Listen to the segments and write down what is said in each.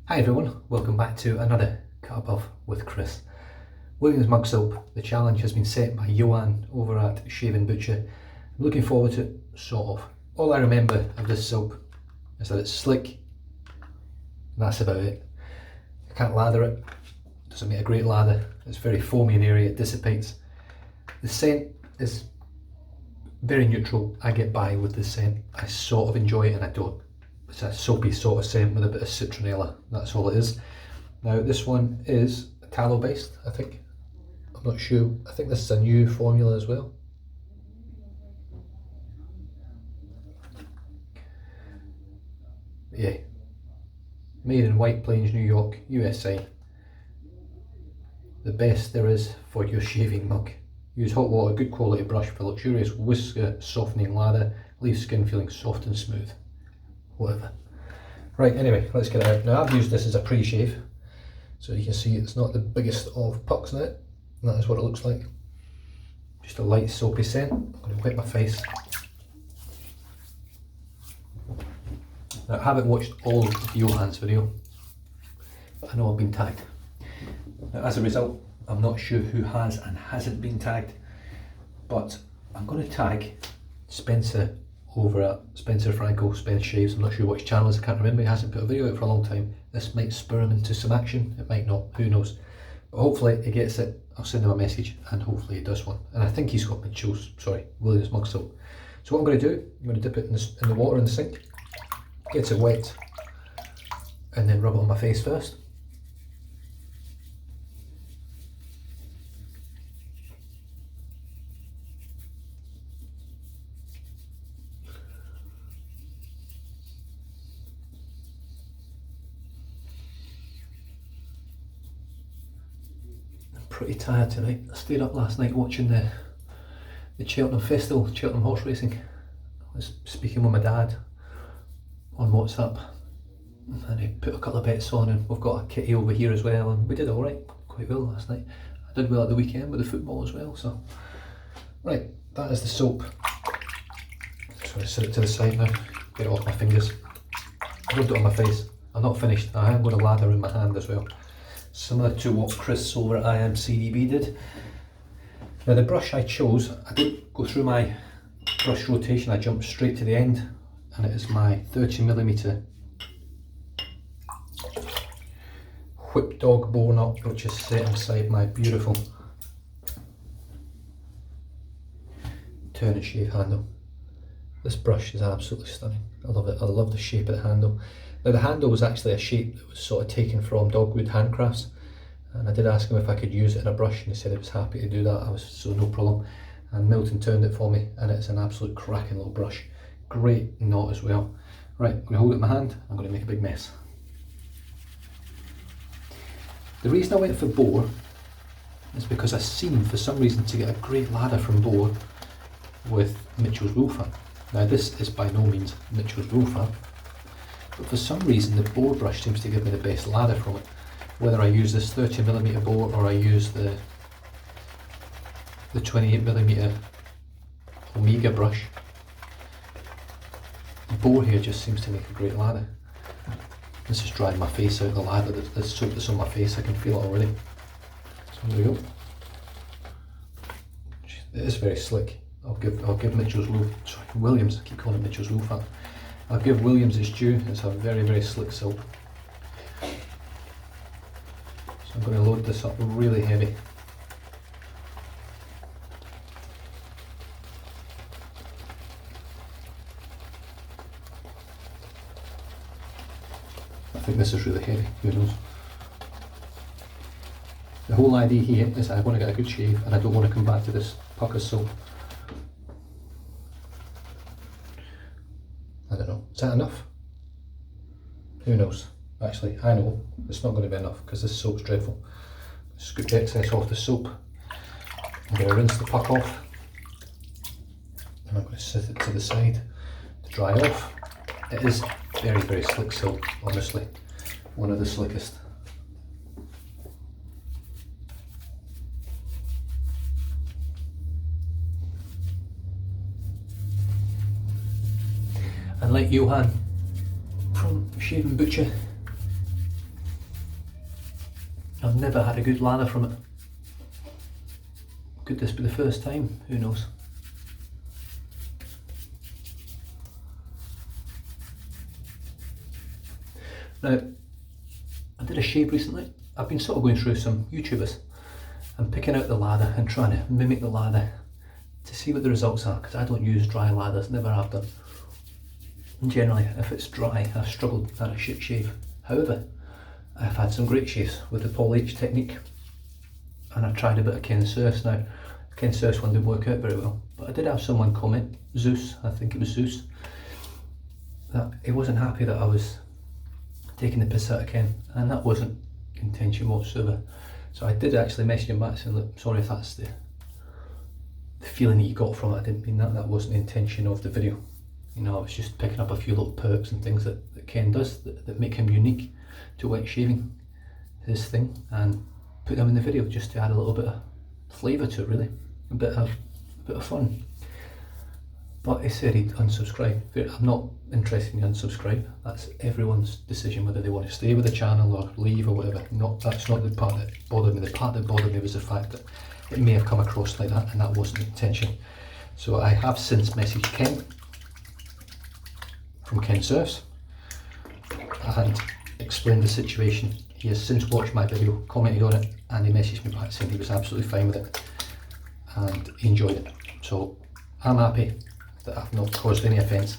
Hi everyone, welcome back to another Cut Above with Chris. Williams mug soap. The challenge has been set by Johan over at Shaven Butcher. I'm looking forward to it, sort of. All I remember of this soap is that it's slick, and that's about it. I can't lather it, doesn't make a great lather, it's very foamy in area, it dissipates. The scent is very neutral. I get by with this scent. I sort of enjoy it and I don't. It's a soapy sort of scent with a bit of citronella, that's all it is. Now this one is tallow based, I think. I'm not sure, I think this is a new formula as well. Yeah, made in White Plains, New York, USA. The best there is for your shaving mug. Use hot water, good quality brush for luxurious whisker softening lather, leave skin feeling soft and smooth. Whatever. Right, anyway, let's get it out. Now I've used this as a pre-shave, so you can see it's not the biggest of pucks in it. And that is what it looks like. Just a light soapy scent. I'm going to wet my face. Now I haven't watched all of Johan's video, but I know I've been tagged. Now as a result, I'm not sure who has and hasn't been tagged, but I'm going to tag Spencer over at Spencer Franco, Spence Shaves. I'm not sure which channel is, I can't remember. He hasn't put a video out for a long time. This might spur him into some action, it might not, who knows. But hopefully he gets it, I'll send him a message and hopefully he does one. And I think he's got Williams mug soap. So what I'm going to do, I'm going to dip it in the water in the sink, get it wet, and then rub it on my face first. Pretty tired tonight. I stayed up last night watching the Cheltenham Festival, Cheltenham horse racing. I was speaking with my dad on WhatsApp and he put a couple of bets on, and we've got a kitty over here as well, and we did alright, quite well last night. I did well at the weekend with the football as well, so. Right, that is the soap. Just going to set it to the side now, get it off my fingers. I rubbed it on my face. I'm not finished, I am going to lather in my hand as well. Similar to what Chris over at IMCDB did. Now the brush I chose, I didn't go through my brush rotation, I jumped straight to the end, and it is my 30mm Whip Dog bone up, which is set inside my beautiful turn and shave handle. This brush is absolutely stunning, I love it, I love the shape of the handle. Now the handle was actually a shape that was sort of taken from Dogwood Handcrafts, and I did ask him if I could use it in a brush and he said he was happy to do that, so no problem. And Milton turned it for me and it's an absolute cracking little brush. Great knot as well. Right, I'm going to hold it in my hand, I'm going to make a big mess. The reason I went for boar is because I seem for some reason to get a great lather from boar with Mitchell's wool fat. Now this is by no means Mitchell's wool fat, but for some reason the boar brush seems to give me the best lather from it. Whether I use this 30mm boar or I use the 28mm Omega brush, the boar here just seems to make a great lather. This is drying my face out, the lather, the soap that's on my face, I can feel it already. So there we go. It is very slick. I'll give Williams, I keep calling it Mitchell's wool fat. I'll give Williams its due, it's a very, very slick soap. So I'm going to load this up really heavy. I think this is really heavy, who knows. The whole idea here is I want to get a good shave and I don't want to come back to this puck of soap. I don't know, is that enough? Who knows? Actually, I know it's not going to be enough because this soap's dreadful. Scoop the excess off the soap. I'm going to rinse the puck off and I'm going to set it to the side to dry off. It is very, very slick soap, honestly. One of the slickest. And like Johan from Shaven Butcher, I've never had a good lather from it. Could this be the first time? Who knows? Now, I did a shave recently. I've been sort of going through some YouTubers and picking out the lather and trying to mimic the lather to see what the results are, because I don't use dry lathers, never have done. And generally, if it's dry, I've struggled at a shit shave. However, I've had some great shaves with the Paul H technique, and I've tried a bit of Ken Surse. Now, the Ken Surse one didn't work out very well, but I did have someone comment, Zeus, I think it was Zeus, that he wasn't happy that I was taking the piss out of Ken, and that wasn't intention whatsoever. So I did actually message him back saying, look, sorry if that's the feeling that you got from it, I didn't mean that, that wasn't the intention of the video. You know, I was just picking up a few little perks and things that Ken does that make him unique to wet shaving, his thing, and put them in the video just to add a little bit of flavour to it, really, a bit of fun. But he said he'd unsubscribe. I'm not interested in unsubscribe. That's everyone's decision whether they want to stay with the channel or leave or whatever. That's not the part that bothered me. The part that bothered me was the fact that it may have come across like that, and that wasn't the intention. So I have since messaged Ken from Ken Surse and explained the situation. He has since watched my video, commented on it, and he messaged me back saying he was absolutely fine with it and he enjoyed it. So I'm happy that I've not caused any offence,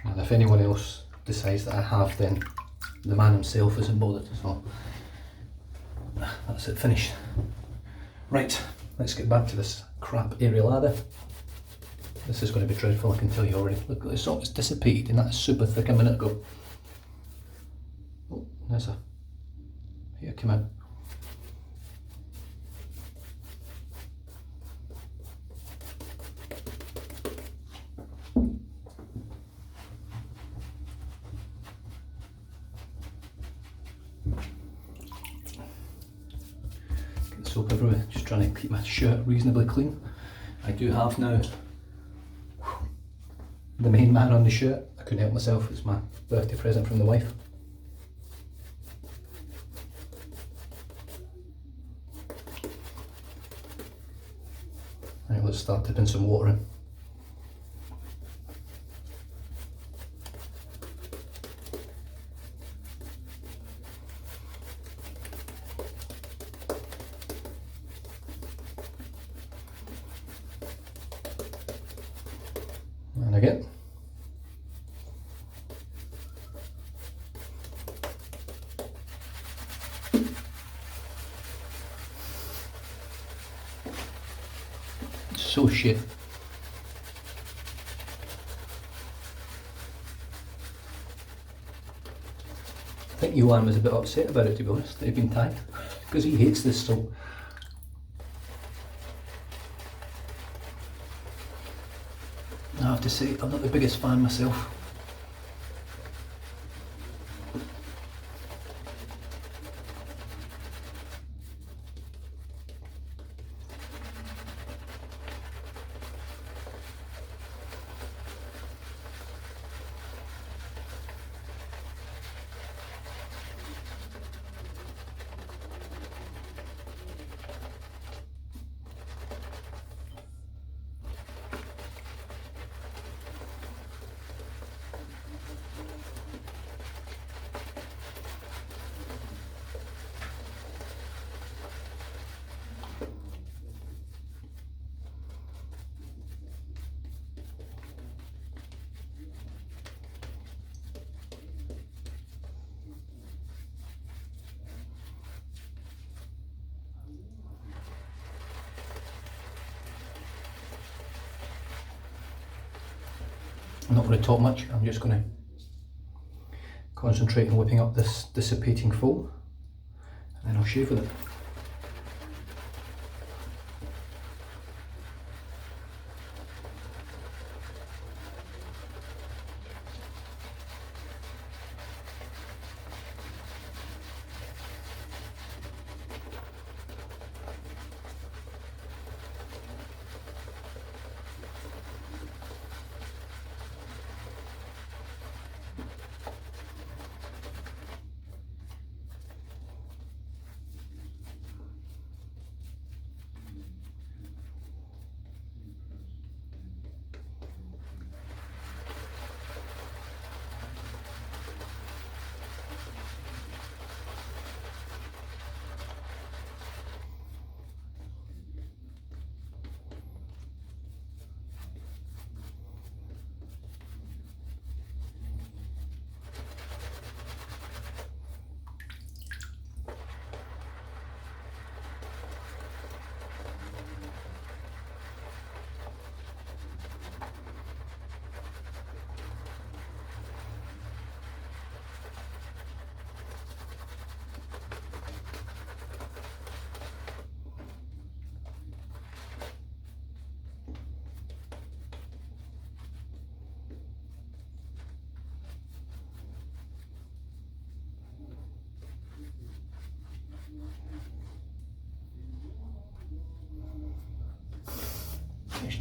and if anyone else decides that I have, then the man himself isn't bothered. So that's it, finished. Right, let's get back to this crap area lather. This is going to be dreadful, I can tell you already. Look, it's dissipated in that super thick a minute ago. Oh, there's a hair came out. Soap everywhere, just trying to keep my shirt reasonably clean. I do have now the main man on the shirt. I couldn't help myself, it's my birthday present from the wife. Right, let's start dipping some water in. And again. So shit. I think Johan was a bit upset about it, to be honest, that he'd been tagged, because he hates this salt. I have to say, I'm not the biggest fan myself. I'm not going to talk much, I'm just going to concentrate on whipping up this dissipating foam, and then I'll shave with it.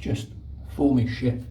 just foamy shit.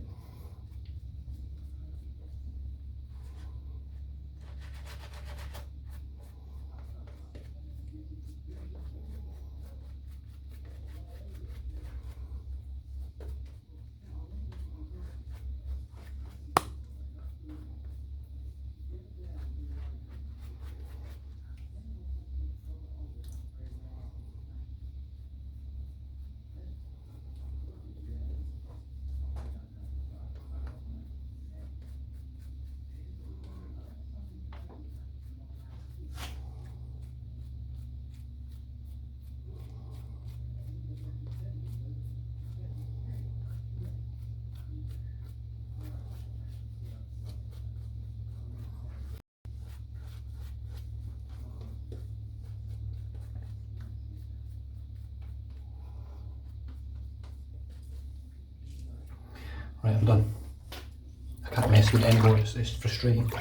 Right, I'm done. I can't mess with it anymore, it's frustrating.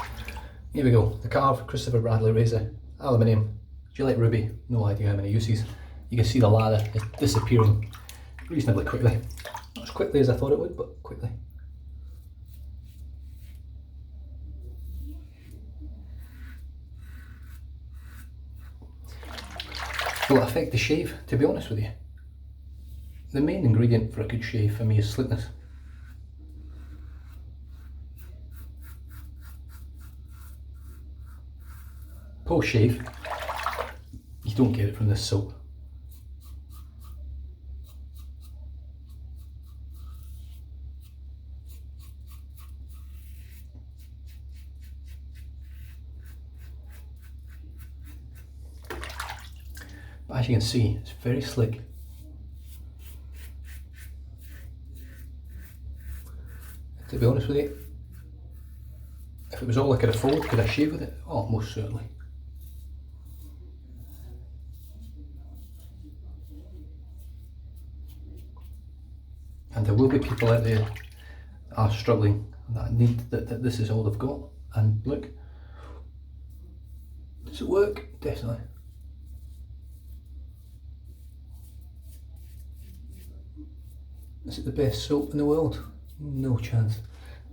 Here we go, the carved Christopher Bradley razor, aluminium, Gillette Ruby, no idea how many uses. You can see the lather is disappearing reasonably quickly. Not as quickly as I thought it would, but quickly. Will it affect the shave? To be honest with you, the main ingredient for a good shave for me is slickness. Post shave, you don't get it from this soap. But as you can see, it's very slick. To be honest with you, if it was all I could afford, could I shave with it? Oh, most certainly. And there will be people out there that are struggling, that need that this is all they've got. And look, does it work? Definitely. Is it the best soap in the world? No chance.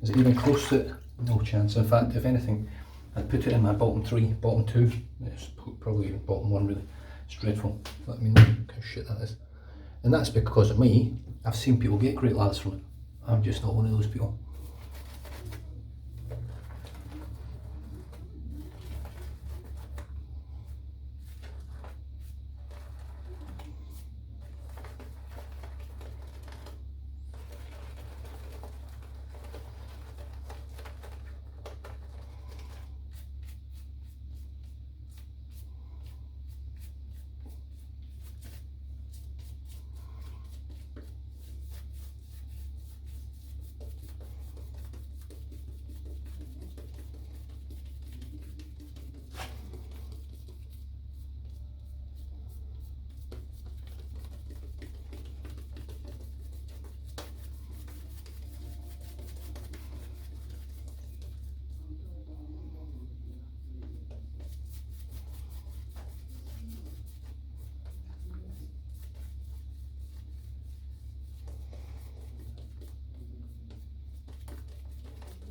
Is it even close to it? No chance. In fact, if anything, I'd put it in my bottom 3, bottom 2. It's probably even bottom 1 really. It's dreadful. Let me know how shit that is. And that's because of me. I've seen people get great lathers from it. I'm just not one of those people.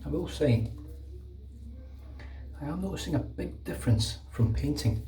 I will say, I am noticing a big difference from painting.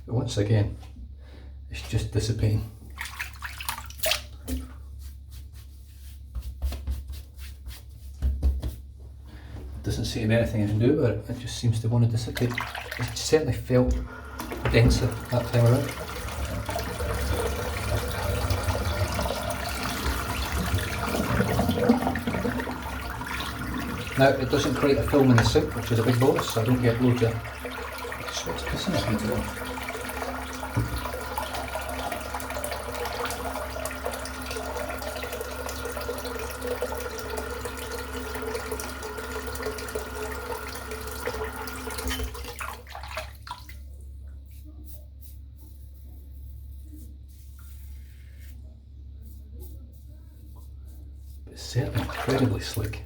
But once again, it's just dissipating. It doesn't seem anything I can do about it, it just seems to want to dissipate. It certainly felt denser that time around. Now, it doesn't create a film in the sink, which is a big bonus, so I don't get loads of sweat's pissing at me today. It's certainly incredibly slick.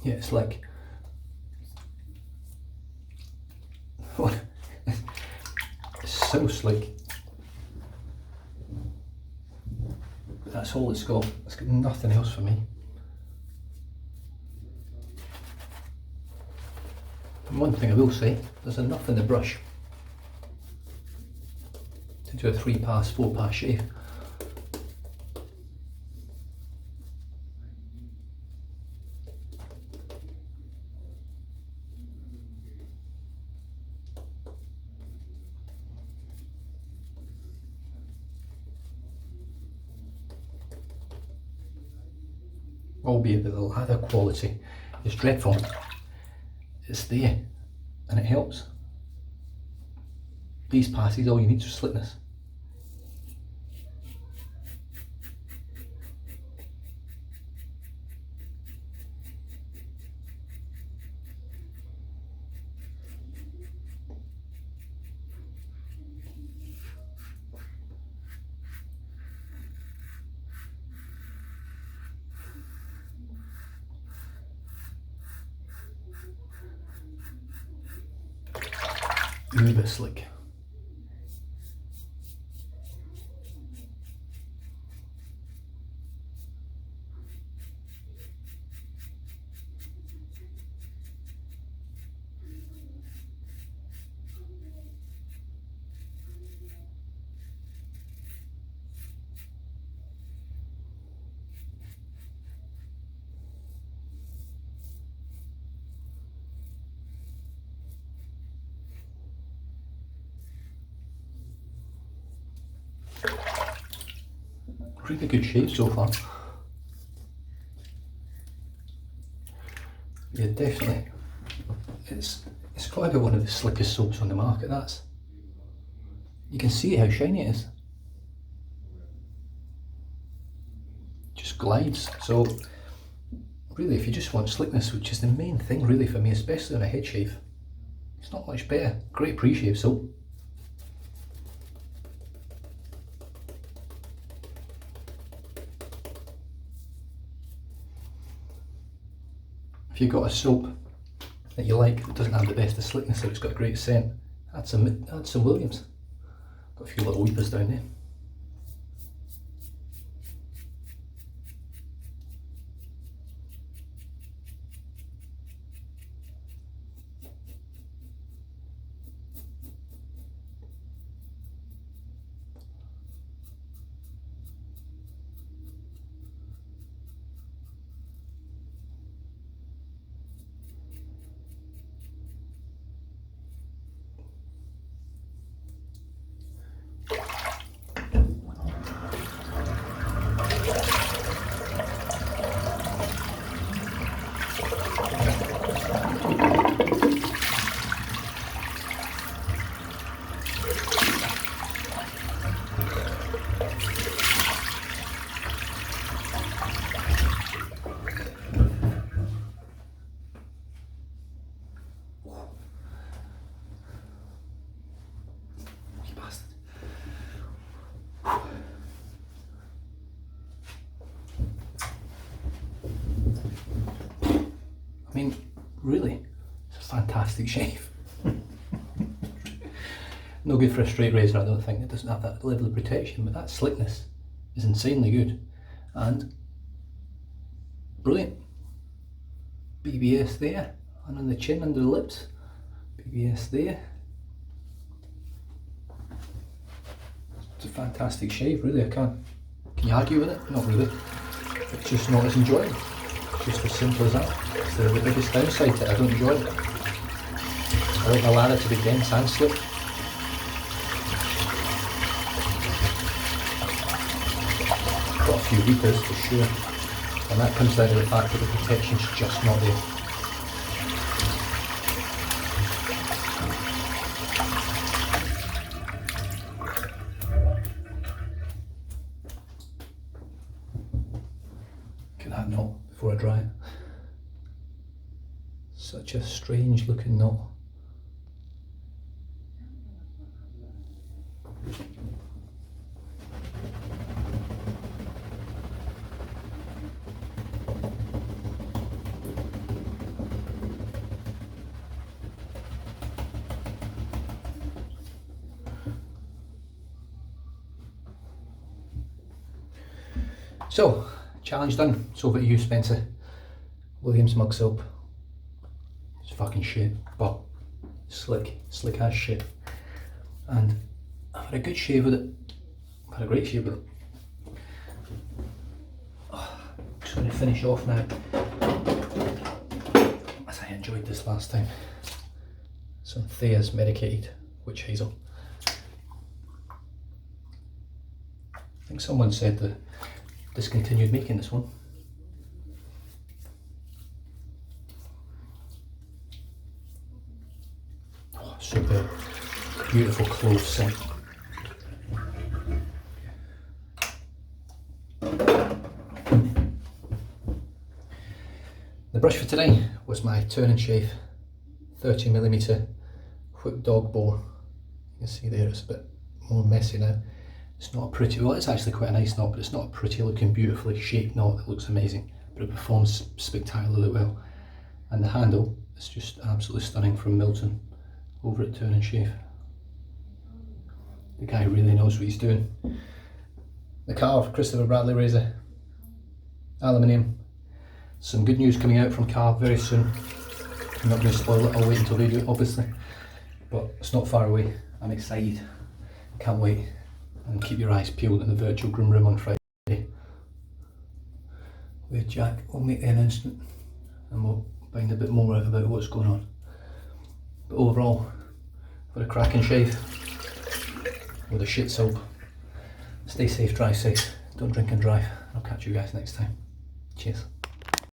Yeah, it's like it's so slick. That's all it's got. It's got nothing else for me. And one thing I will say, there's enough in the brush to do a 3-pass, 4-pass shave. Albeit that the lather quality is dreadful, it's there and it helps. These passes, all you need is slickness. Uber slick. Really good shave so far. Yeah, definitely. It's got to be one of the slickest soaps on the market. That's, you can see how shiny it is. Just glides. So really, if you just want slickness, which is the main thing really for me, especially on a head shave, it's not much better. Great pre-shave soap. If you've got a soap that you like that doesn't have the best of slickness, but it's got a great scent, add some Williams. Got a few little weepers down there. I mean, really, it's a fantastic shave. No good for a straight razor, I don't think. It doesn't have that level of protection, but that slickness is insanely good. And brilliant. BBS there, and on the chin, under the lips. BBS there. It's a fantastic shave, really. Can you argue with it? Not really. It's just not as enjoyable. Just as simple as that. It's the biggest downside to it. I don't enjoy it. I like my lather to be dense and slick. Got a few weepers for sure, and that comes down to the fact that the protection's just not there. Look at that knot before I dry it. Such a strange looking knot. So, challenge done. It's over to you, Spencer. Williams mug soap. It's fucking shit, but slick as shit. And I've had a good shave with it. I've had a great shave with it. Just going to finish off now, as I enjoyed this last time. Some Thea's medicated witch hazel. I think someone said that discontinued making this one. Oh, super beautiful clove scent. The brush for today was my turn and shave 30mm whip dog bore. You can see there it's a bit more messy now. It's not a pretty, well it's actually quite a nice knot, but it's not a pretty looking, beautifully shaped knot that looks amazing, but it performs spectacularly well. And the handle is just absolutely stunning from Milton over at Turn and Shave. The guy really knows what he's doing. The Carve Christopher Bradley razor, aluminium. Some good news coming out from Carve very soon. I'm not going to spoil it, I'll wait until they do it obviously, but it's not far away. I'm excited, can't wait. And keep your eyes peeled in the virtual Groom Room on Friday, where Jack will make the announcement and we'll find a bit more out about what's going on. But overall, for a cracking shave with a shit soap. Stay safe, drive safe, don't drink and drive. I'll catch you guys next time. Cheers.